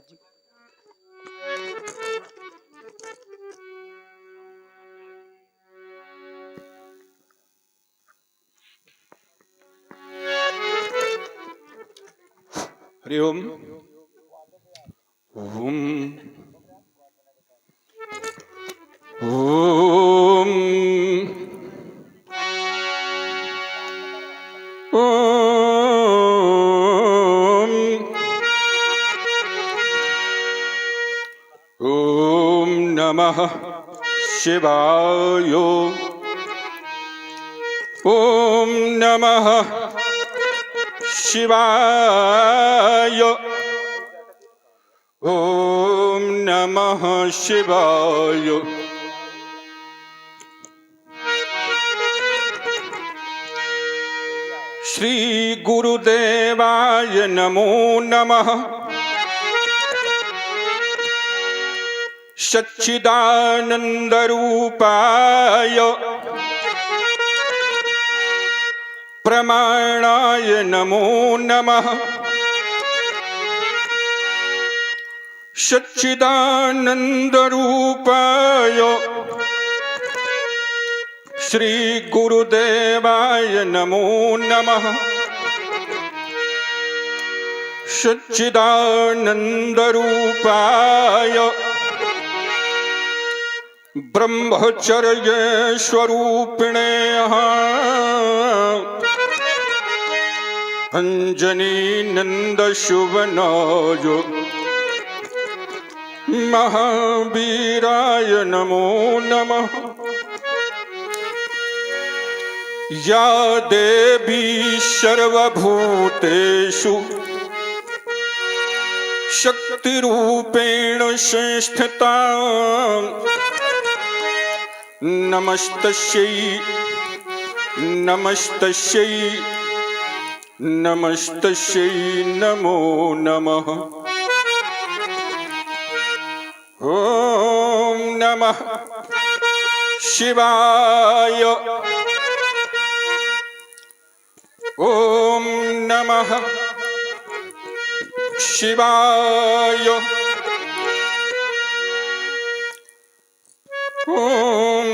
जी। हरि ओम। ओम ओम ओम ओम नमः शिवाय। ओम नमः शिवाय। ओम नमः शिवाय। श्री गुरुदेवाय नमो नमः। सच्चिदानंद रूपाय प्रमाणाय नमो नमः। सच्चिदानंद रूपाय श्री गुरुदेवाय नमो नमः। सच्चिदानंद रूपाय ब्रह्मचर्य स्वरूपिणे अंजनी नंद शुभनाय महावीराय नमो नमः। या देवी सर्वभूतेषु शक्तिरूपेण संस्थिता नमस्तस्यै नमस्तस्यै नमस्तस्यै नमो नमः। ओम नमः शिवाय। ओम नमः शिवाय। ओम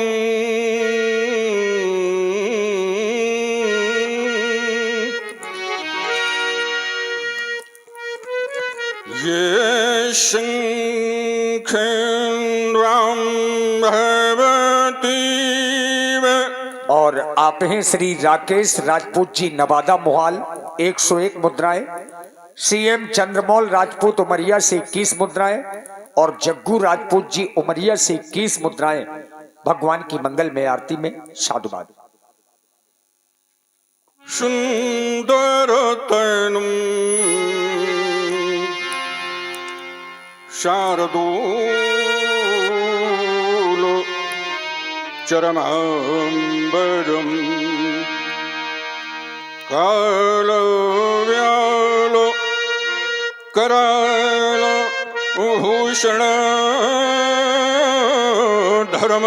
ये शंखं भगवती। और आप हैं श्री राकेश राजपूत जी, नवादा मोहाल, 101 मुद्राएं। सीएम चंद्रमौल राजपूत उमरिया से 21 मुद्राएं और जग्गू राजपूत जी उमरिया से 21 मुद्राएं। भगवान की मंगल में आरती में साधुवाद। सुंदर तनुम शारदूल चरमांबरम काल व्याल कराल भूषण धर्म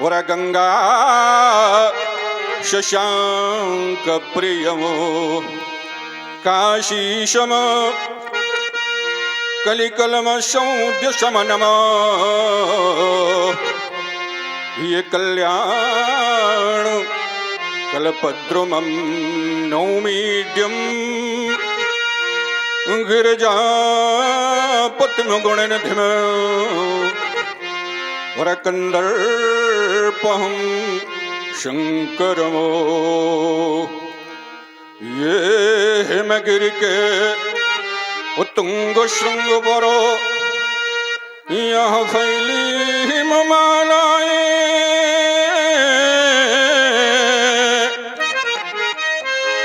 वर गंगा शशांक प्रियमो काशीशम कलिकलम सौद्य शमनम। ये कल्याण कल्पद्रुमं नौमीड्यम गिरिजापतिमगुणनिधिम वरकंदर्पहं शंकरमो। ये हिमगिरि के उत्तुंग श्रृंग परो यहाँ फैली हिममालाएं।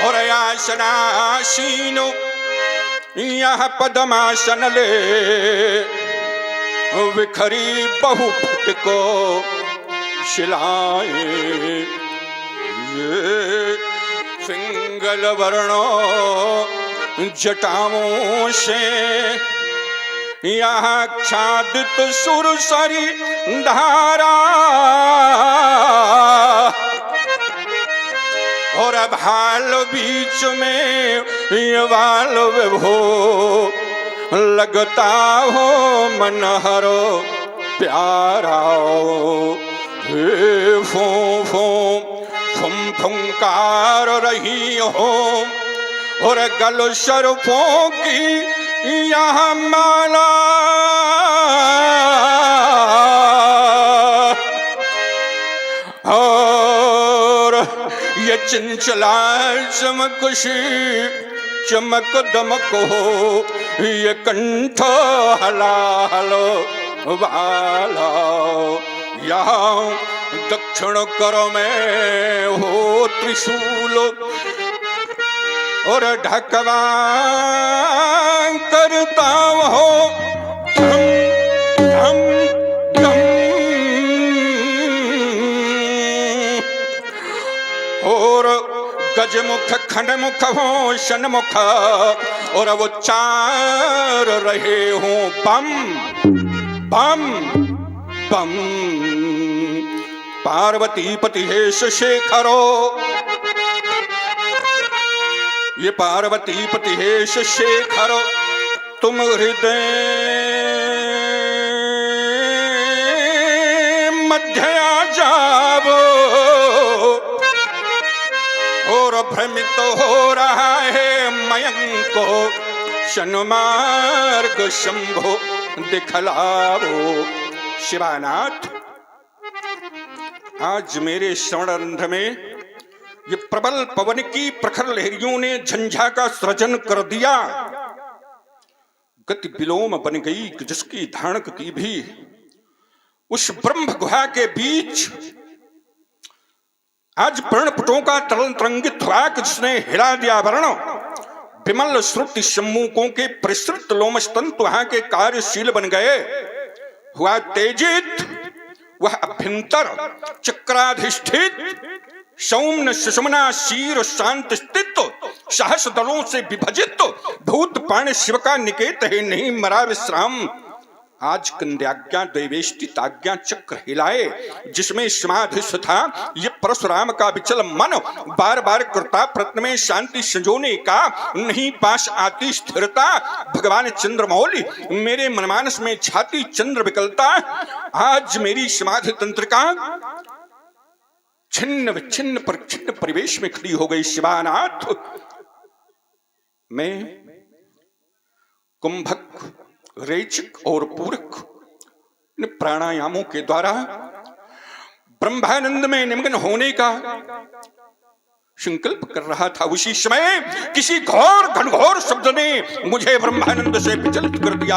और आसनासीनो यहाँ पद्मासन ले विखरी बहुफट को शिलाएं। ये पिंगल वर्णो जटाओं से यहाँ आच्छादित सुरसरी धारा और भाल बीच में ये बाल विभो लगता हो मनहरो प्यारा हे फो फो फुम फुंकार रही हो और गल शरफों की यहाँ माला और ये चंचला चमकशी चमक दमक हो ये कंठ हला हलो वाला यहाँ दक्षिण कर में हो त्रिशूल और ढकवा करता हो धम धम और गजमुख खंडमुख हो शनमुख और वो चार रहे हो बम बम बम पार्वती पति हेश शेखरो ये पार्वती पति हेश शेखरो तुम हृदय मध्य आ जाओ और भ्रमित हो रहा है मयंको शनमार्ग शंभो दिखलाओ। शिवानाथ आज मेरे श्रवणरंध्र में ये प्रबल पवन की प्रखर लहरियों ने झंझा का सृजन कर दिया। गति विलोम बन गई जिसकी धाणक की भी उस ब्रह्म गुहा के बीच आज पर्णपुटों का तरल तरंगित हुआ जिसने हिला दिया वर्ण विमल श्रुति सम्मुखों के परिसृत लोमश तंतु वहां के कार्यशील बन गए। हुआ तेजित वह अभ्यंतर चक्राधिष्ठित सौम्य सुषमना शीर शांत स्थित सहस दलों से विभजित भूत पाण शिव का निकेत है नहीं मरा विश्राम। आज कंद्याज्ञा दैवेष्टिताज्ञा चक्र हिलाए जिसमें समाधिस्थ था ये परशुराम का विचल मन बार बार कृता प्रत्न में शांति संजोने का नहीं पास आती स्थिरता। भगवान चंद्रमौली मेरे मनमानस में छाती चंद्र विकलता। आज मेरी समाधि तंत्र का छिन्न विच्छिन्न पर छिन्न परिवेश में खड़ी हो गई। शिवानाथ मैं कुंभक रेचक और पूरक प्राणायामों के द्वारा ब्रह्मानंद में निमग्न होने का संकल्प कर रहा था। उसी समय किसी घोर घनघोर शब्द ने मुझे ब्रह्मानंद से विचलित कर दिया।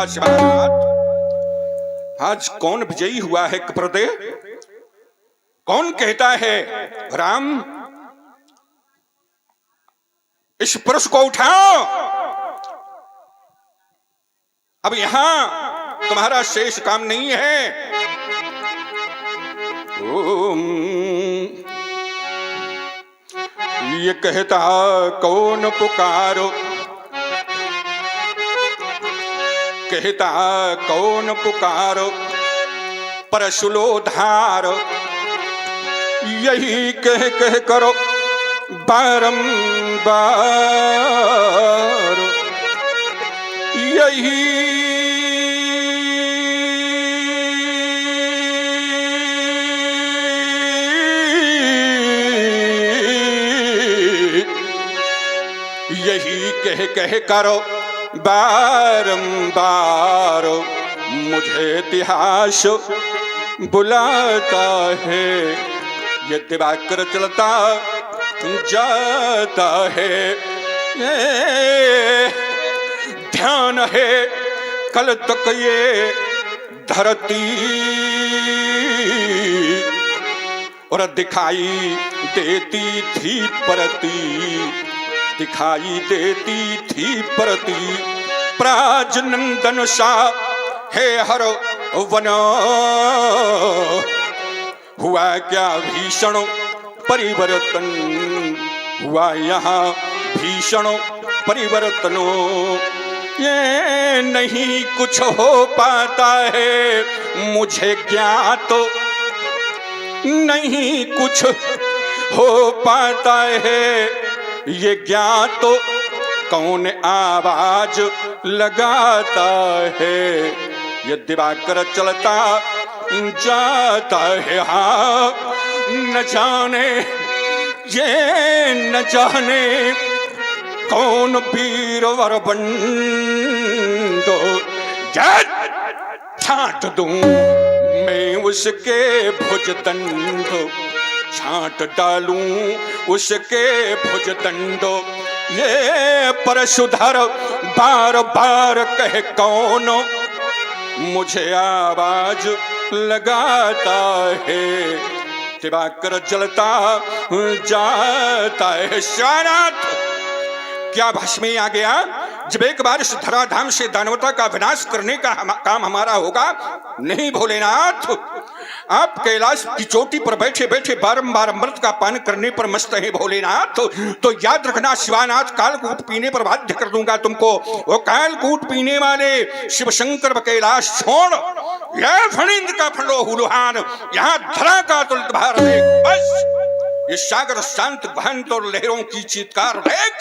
आज कौन विजयी हुआ है कप्रदे? कौन कहता है राम इस पुरुष को उठाओ, अब यहां तुम्हारा शेष काम नहीं है। ये कहता कौन पुकारो, कहता कौन पुकारो परशुलोधार, यही कह कह करो बारंबार, यही कह कह करो बारंबार, मुझे इतिहास बुलाता है। ये दिवाकर चलता जाता है, ये ध्यान है कल तक ये धरती, और दिखाई देती थी परती, दिखाई देती थी परती। प्राजनंदन सा है हर वन, हुआ क्या भीषण परिवर्तन, हुआ यहाँ भीषण परिवर्तन। ये नहीं कुछ हो पाता है मुझे ज्ञात, नहीं कुछ हो पाता है ये ज्ञात तो कौन आवाज लगाता है। ये दिवाकर चलता जाता है, हाँ न जाने ये न जाने कौन वीरवर बंदो, छांट दूं मैं उसके भुजदंड, छांट डालूं उसके भुजदंड। ये परशुधर बार बार कहे कौन मुझे आवाज लगाता है। दिवाकर जलता जाता है। श्यानाथ क्या भाष में आ गया, जब एक बार इस धराधाम से दानवता का विनाश करने का काम हमारा होगा। नहीं भोलेनाथ, आप कैलाश की चोटी पर बैठे बैठे बारंबार अमृत का पान करने पर मस्त है भोलेनाथ, तो याद रखना शिवानाथ कालकूट पीने पर बाध्य कर दूंगा तुमको। वो कालकूट पीने वाले शिव शंकर व कैलाश छोड़, यह फणिंद का फंडो हुलुहान, यहाँ धरा का तुलित भार देख। बस ये सागर शांत भंत और लहरों की चीत्कार देख,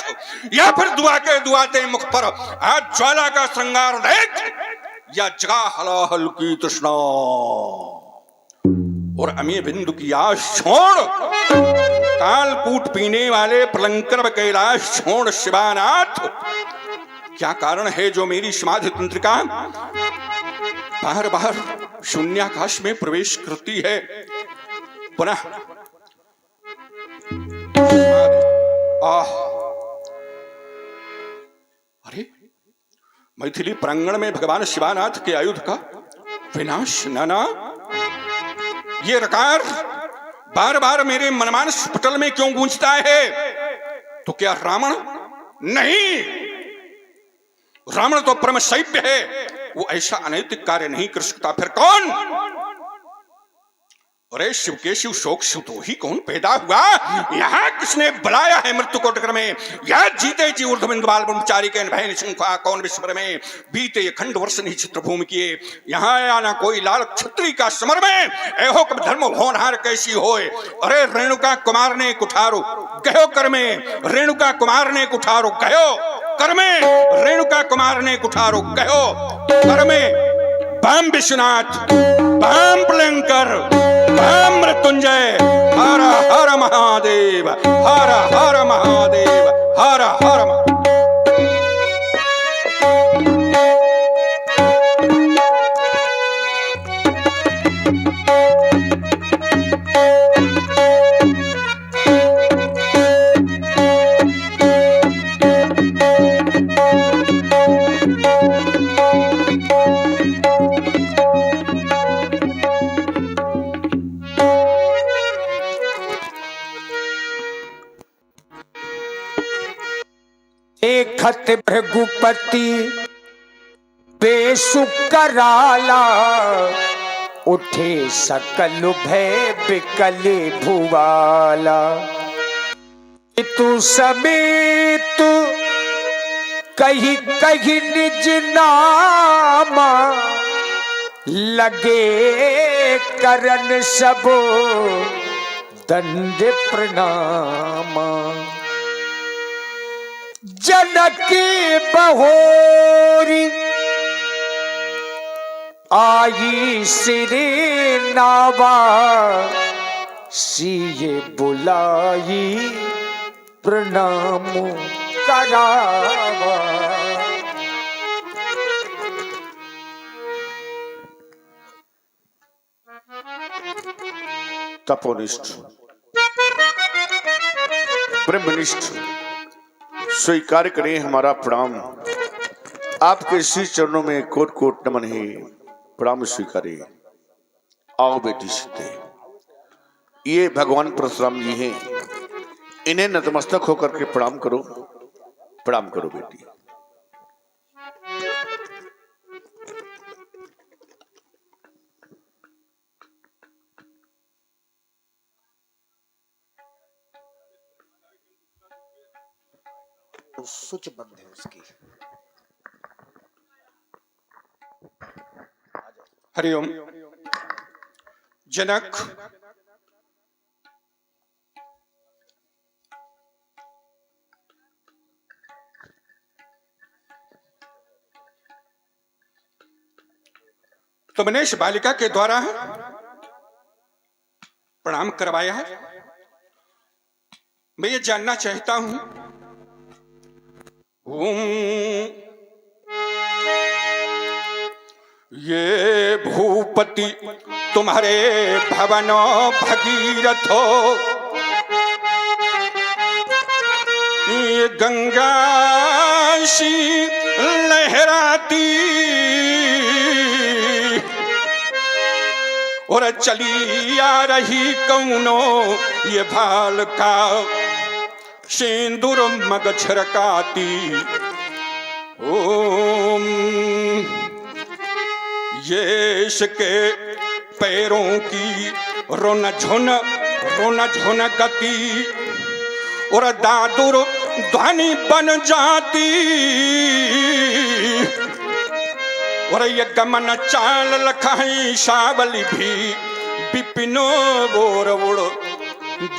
या फिर दुआ के दुआते मुख पर आज ज्वाला का श्रृंगार देख, या जगा हलाहल की तृष्णा और अमी बिंदु की आश छोड़। कालकूट पीने वाले प्रलंकर व कैलाश छोड़ शिवानाथ, क्या कारण है जो मेरी समाधि तंत्रिका बार बार शून्याकाश में प्रवेश करती है। पुनः अरे मैथिली प्रांगण में भगवान शिवानाथ के आयुध का विनाश। नाना ये रकार बार बार मेरे मनमानस पटल में क्यों गूंजता है? तो क्या रावण नहीं, रावण तो परम सभ्य है, वो ऐसा अनैतिक कार्य नहीं कर सकता। फिर कौन? अरे शिव के शिव शोक शिव तो ही कौन पैदा हुआ? यहाँ किसने बुलाया है मृत्यु को टकर में? यह जीते जी ऊर्ध्वबिंद बाल ब्रह्मचारी के भय निशंका कौन विस्मर में बीते खंड वर्ष नहीं चित्र भूमि किए। यहाँ आना कोई लाल क्षत्रिय का समर में एहो कब धर्म भोनहार कैसी होए। अरे रेणुका कुमार ने कुठारो गयो कर में, रेणुका कुमार ने कुठारो गयो कर में, रेणुका कुमार ने कुठारो गयो कर में। बम विश्वनाथ, बम प्लंकर, बम मृत्युंजय, हर हर महादेव, हर हर महादेव, हर हर खत भृगुपति बेसु कराला, उठे सकल भय बिकल भुवाला। तू समेत कही कही निज नामा, लगे करन सबो दंड प्रणामा। जनकी बहोरी आई सिरे नावा, सीए बुलाई प्रणाम करावा। तपोनिष्ठ ब्रह्मनिष्ठ स्वीकार करें हमारा प्रणाम। आपके श्री चरणों में कोट कोट नमन है, प्रणाम स्वीकारे। आओ बेटी सीते, ये भगवान परशुराम जी हैं, इन्हें नतमस्तक होकर के प्रणाम करो। प्रणाम करो बेटी। स्विच बंद है उसकी। हरिओम। जनक तुमने इस बालिका के द्वारा प्रणाम करवाया है। मैं ये जानना चाहता हूं, ये भूपति तुम्हारे भवनो भगीरथो, ये गंगा सी लहराती और चली आ रही कौनो ये भाल का सिंदूर मग छिड़काती। ओम ये इसके पैरों की रोन झुन गति और दादुर ध्वनि बन जाती और ये गमन चाल लखाई सावली भी विपिनो बोर उड़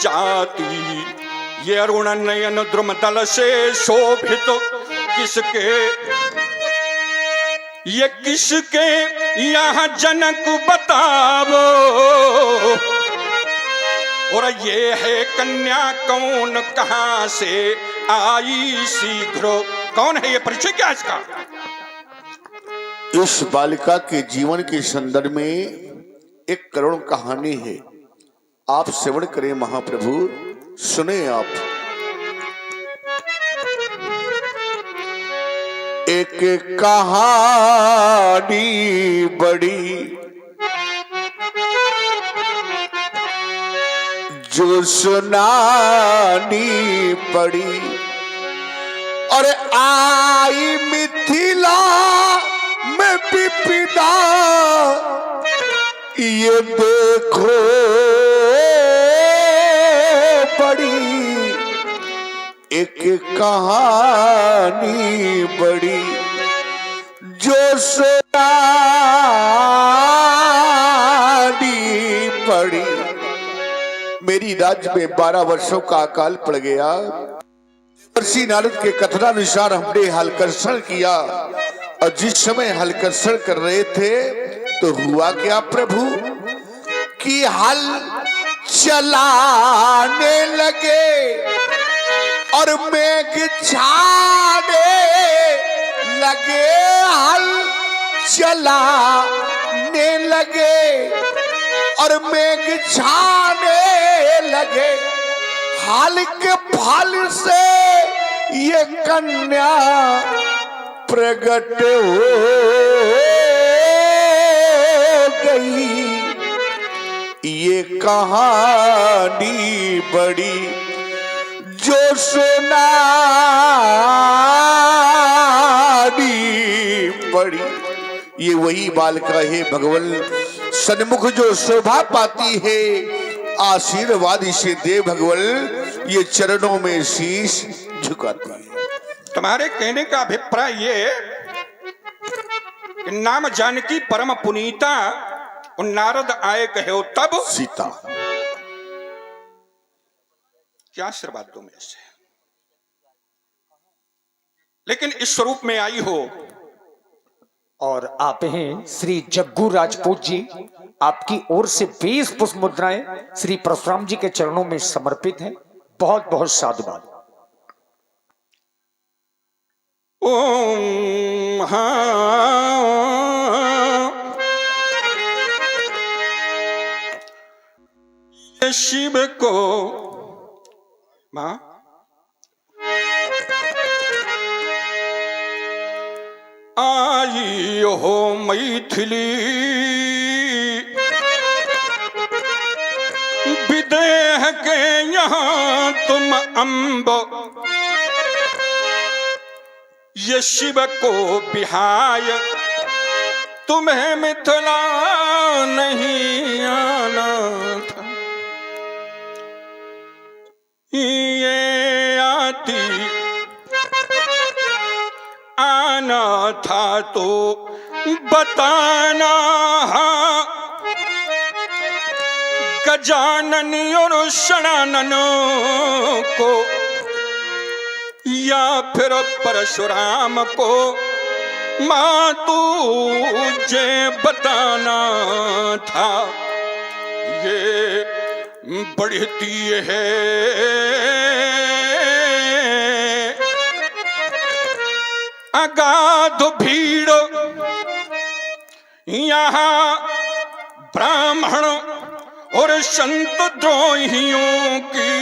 जाती। ये अरुण नयन द्रुम दल से शोभित किसके, ये किसके यहाँ जनक बतावो, और ये है कन्या कौन कहां से आई शीघ्र, कौन है ये, परिचय क्या इसका? इस बालिका के जीवन के संदर्भ में एक करुण कहानी है, आप श्रवण करें महाप्रभु, सुने आप। एक कहानी बड़ी जो सुनानी पड़ी, और आई मिथिला में विपदा, ये देखो बड़ी एक कहानी बड़ी जो सुनानी पड़ी। मेरी राज्य में 12 वर्षों का अकाल पड़ गया। ऋषि नारद के कथनानुसार हमने हलकर्षण किया, और जिस समय हलकर्षण कर रहे थे तो हुआ क्या प्रभु कि हल चलाने लगे और मेघ छाने लगे, हल चलाने लगे और मेघ छाने लगे। हाल के फल से ये कन्या प्रकट हो गई। ये कहानी बड़ी जो सुनानी पड़ी। ये वही बालिका है भगवान सन्मुख जो शोभा पाती है, आशीर्वाद इसे दे भगवान, ये चरणों में शीश झुकाती है। तुम्हारे कहने का अभिप्राय ये कि नाम जानकी परम पुनीता और नारद आए कहे तब सीता क्या आशीर्वाद दो में से, लेकिन इस स्वरूप में आई हो। और आप हैं श्री जग्गू राजपूत जी, आपकी ओर से 20 पुष्प मुद्राएं श्री परशुराम जी के चरणों में समर्पित हैं। बहुत बहुत साधुवाद। ओम शिव को मां आई हो मैथिली विदेह के यहाँ तुम अम्ब, ये शिव को बिहाय तुम्हें मिथिला नहीं आना था। ये आती आना था तो बताना, गजानन और शणानन को या फिर परशुराम को माँ तुझे बताना था ये बढ़ती है अगाध भीड़, यहाँ ब्राह्मण और संत द्रोहियों की,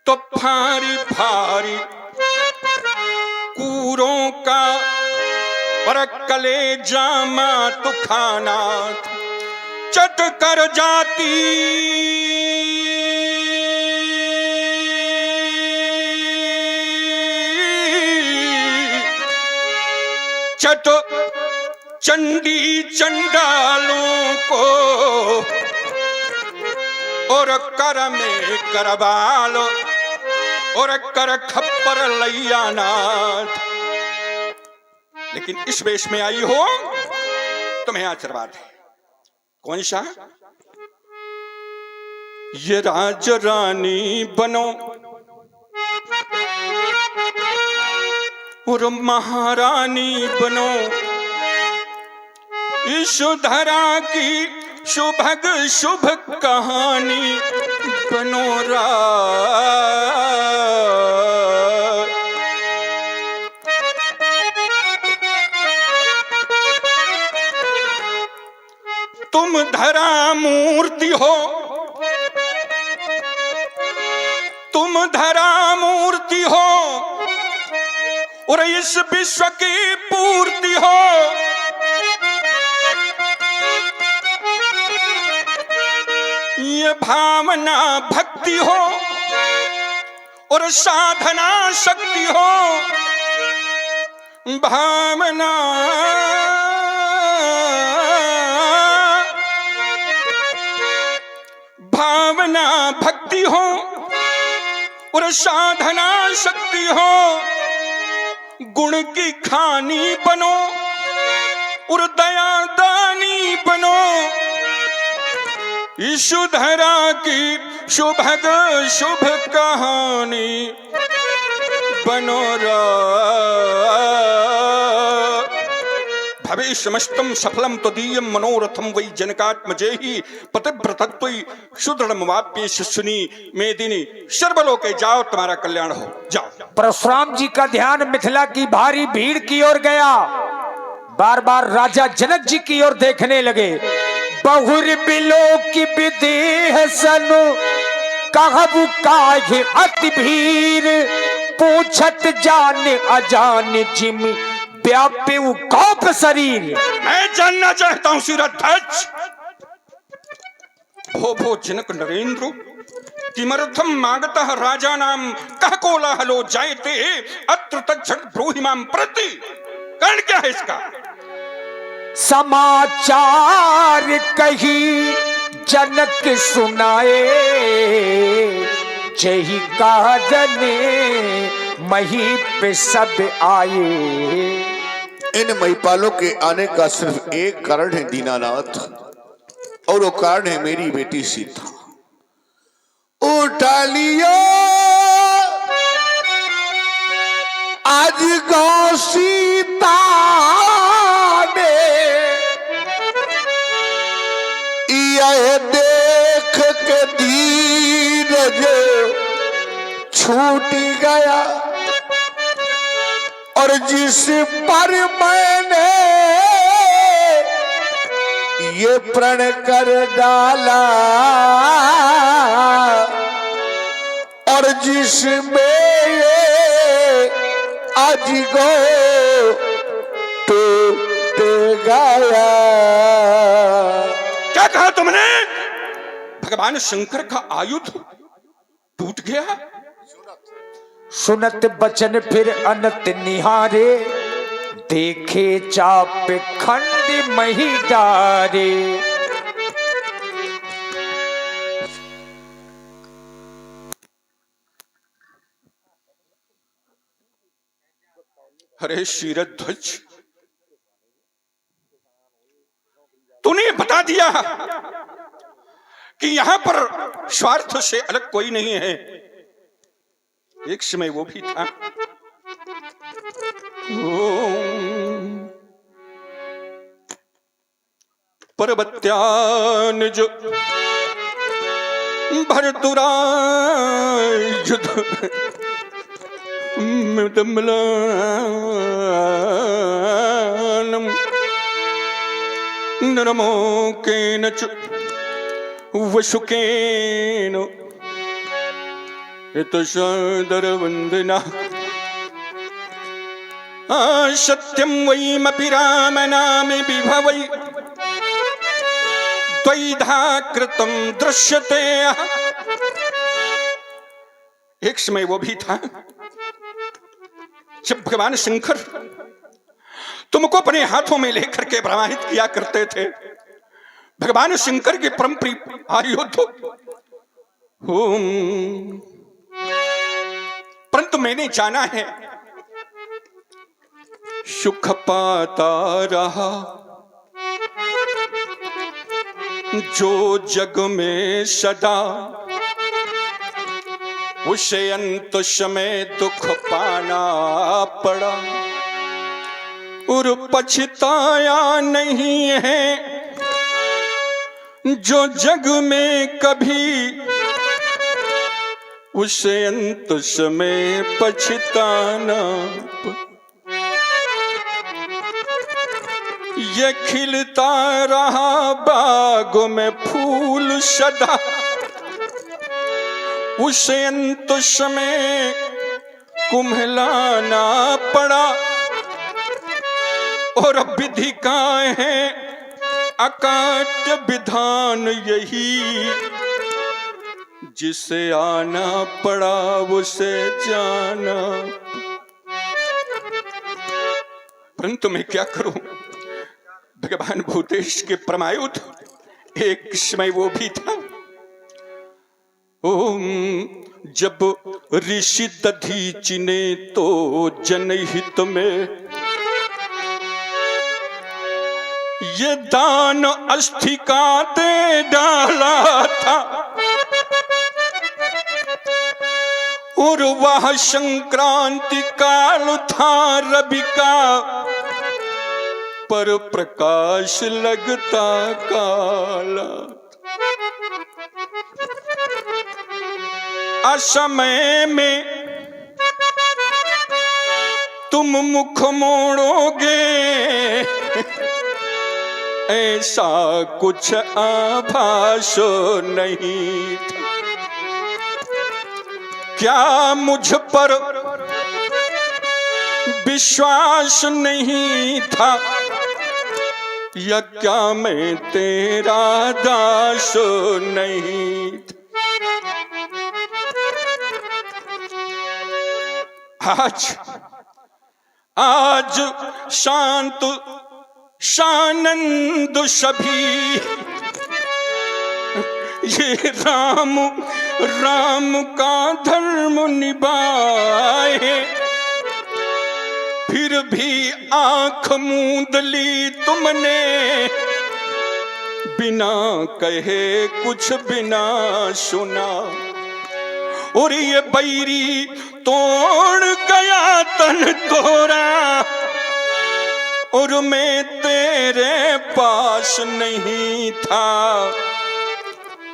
तो फारी फारी कूरों का पर कलेजा मात खाना चट कर जाती चट चंडी चंडालों को और कर में करवाल और कर खप्पर लैया नाथ। लेकिन इस वेश में आई हो तुम्हें आशीर्वाद है। कौन सा? ये राज रानी बनो और महारानी बनो, इस धरा की शुभग शुभ कहानी बनो रा। तुम धरा मूर्ति हो, तुम धरा मूर्ति हो और इस विश्व की पूर्ति हो। ये भावना भक्ति हो और साधना शक्ति हो। भावना भावना भक्ति हो और साधना शक्ति हो। गुण की खानी बनो और दया दानी बनो, ईशु धरा की शुभग शुभ कहानी बनो रा। भविष्यमस्तम सफलम तदीयम मनोरथम वै जनकात्मजेहि पतिव्रतत्वयि सुदृढ़मवाप्य सुनी मेदिनी। सर्वलोके जाओ, तुम्हारा कल्याण हो। जाओ। परशुराम जी का ध्यान मिथिला की भारी भीड़ की ओर गया। बार बार राजा जनक जी की ओर देखने लगे। बहुर बिलो की विदेह सनु कहबु काहे अति भीड़, पूछत जान अजान जिमि व्यापे कौप शरीर। मैं जानना चाहता हूं सिरध्वज, भो जनक नरेंद्र किमर्थम मागतः राजा नाम कह कोलाहलो जायते अत्र तज्झट ब्रूहिमां प्रति। कारण क्या है इसका? समाचार कही जनक सुनाए, जही काजने मही पे सब आए। इन महिपालों के आने का सिर्फ एक कारण है दीनानाथ, और वो कारण है मेरी बेटी सीता। उठा लियो आज गौ सीता ने, यह देख के धीरज छूट गया, और जिस पर मैंने ये प्रण कर डाला, और जिसमें ये आज गो टूट गया। क्या कहा तुमने? भगवान शंकर का आयुध टूट गया? सुनत बचन फिर अनत निहारे, देखे चाप खंड मही डारे। अरे शीरध्वज, तूने बता दिया कि यहां पर स्वार्थ से अलग कोई नहीं है। एक समय वो भी था पर्वत्यानुज भरतुरायुध मृदम्लानम नरमोकेन च वशुकेन यतशादरवन्दना सत्यं वैमपि रामनामे विभवै द्वैधा कृतं दृश्यते। एक समय वो भी था जब भगवान शंकर तुमको अपने हाथों में लेकर के प्रवाहित किया करते थे। भगवान शंकर के परम प्रिय आयुध परंतु मैंने जाना है सुख पाता रहा जो जग में सदा, उसे अंत समय दुख पाना पड़ा और पछताया नहीं है जो जग में कभी, उसे अंत समय पछताना। ये खिलता रहा बाग में फूल सदा, उसे अंत समय कुम्हलाना पड़ा और विधि का है अकाट्य विधान यही, जिसे आना पड़ा उसे जाना। परंतु मैं क्या करूं, भगवान भूतेश के परमायुध एक समय वो भी था जब ऋषि दधीचि ने तो जनहित में ये दान अस्थि का दे डाला था और वह संक्रांति काल था रवि का, पर प्रकाश लगता काला। असमय में तुम मुख मोड़ोगे ऐसा कुछ आभास नहीं था। क्या मुझ पर विश्वास नहीं था या क्या मैं तेरा दास नहीं था। आज शांत शानंद सभी ये राम राम का धर्म निभाए, फिर भी आंख मूंद ली तुमने बिना कहे कुछ बिना सुना। और ये बैरी तोड़ गया तन तोरा और मैं तेरे पास नहीं था,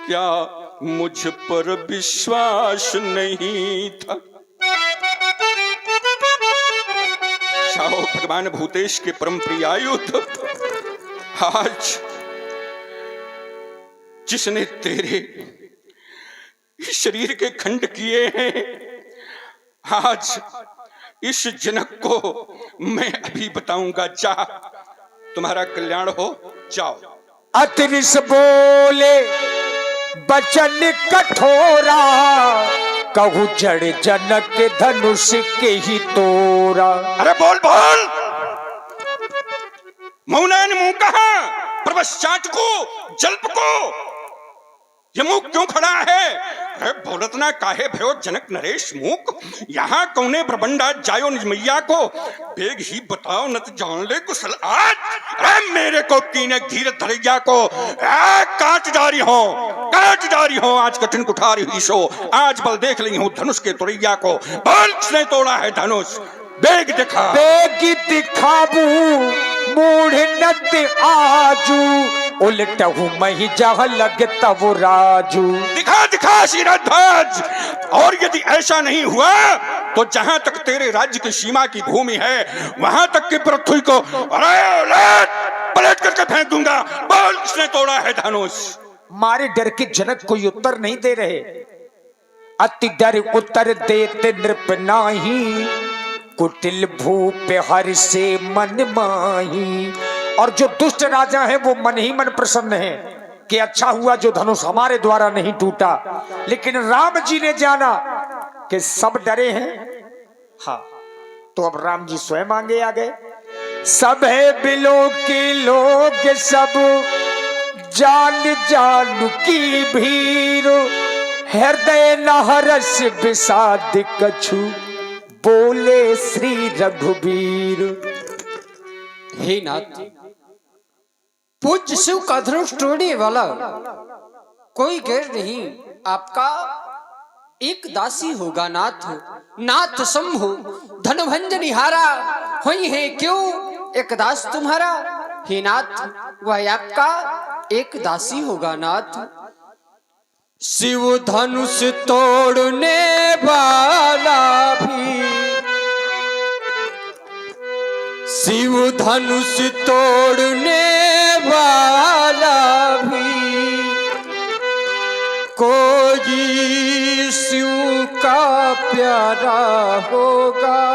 क्या मुझ पर विश्वास नहीं था। जाओ भगवान भूतेश के परम प्रिय आयुध, आज जिसने तेरे शरीर के खंड किए हैं, आज इस जनक को मैं अभी बताऊंगा। जा, तुम्हारा कल्याण हो, जाओ। अतरिस बोले बचन कठोरा, कहू जड़ जनक के धनुष के ही तोरा। अरे बोल बोल, मौनान मुंह कहा, प्रवश्चाट को जल्प को ये मुख क्यों खड़ा है? अरे बोलत ना काहे भयो जनक नरेश मुख, यहाँ कौने प्रबंडा जायो निज मैया को, बेग ही बताओ न तो जान ले कुशल आज। अरे मेरे को कीने धीरे धरैया को काट डारी हो आज कठिन कुठारी हुई सो, आज बल देख ली हूँ धनुष के तुरैया को। बोल किसने तोड़ा है धनुष? बेग दिखा। बेगी दिखाबू मूढ़ नत आजू, उलटहू मही जह लगता वो राजू। दिखा दिखा शिरध्वज। और यदि ऐसा नहीं हुआ तो जहां तक तेरे राज्य की सीमा की भूमि है वहां तक के पृथ्वी को पलट करके फेंक दूंगा। बोल किसने तोड़ा है धनुष? मारे डर के जनक कोई उत्तर नहीं दे रहे। अति डर उत्तर देते नृप नाही, कुटिल भूप हर से मन माही। और जो दुष्ट राजा है वो मन ही मन प्रसन्न है कि अच्छा हुआ जो धनुष हमारे द्वारा नहीं टूटा। लेकिन राम जी ने जाना कि सब डरे हैं। हाँ, तो अब राम जी स्वयं आगे आ गए। सब है बिलो के लोग सब, जान जान की भीर, हृदय नहरस विषाद कछु, बोले श्री रघुबीर। हे नाथ, पूज्य शिव का धनुष तोड़ने वाला कोई गैर नहीं, आपका एक दासी होगा नाथ। नाथ शंभु धनुभंजन हारा, हुई है क्यों एक दास तुम्हारा? हे नाथ, वह आपका एक दासी होगा नाथ। शिव धनुष तोड़ने वाला भी, शिव धनुष तोड़ने वाला भी, कोई शिव का प्यारा होगा।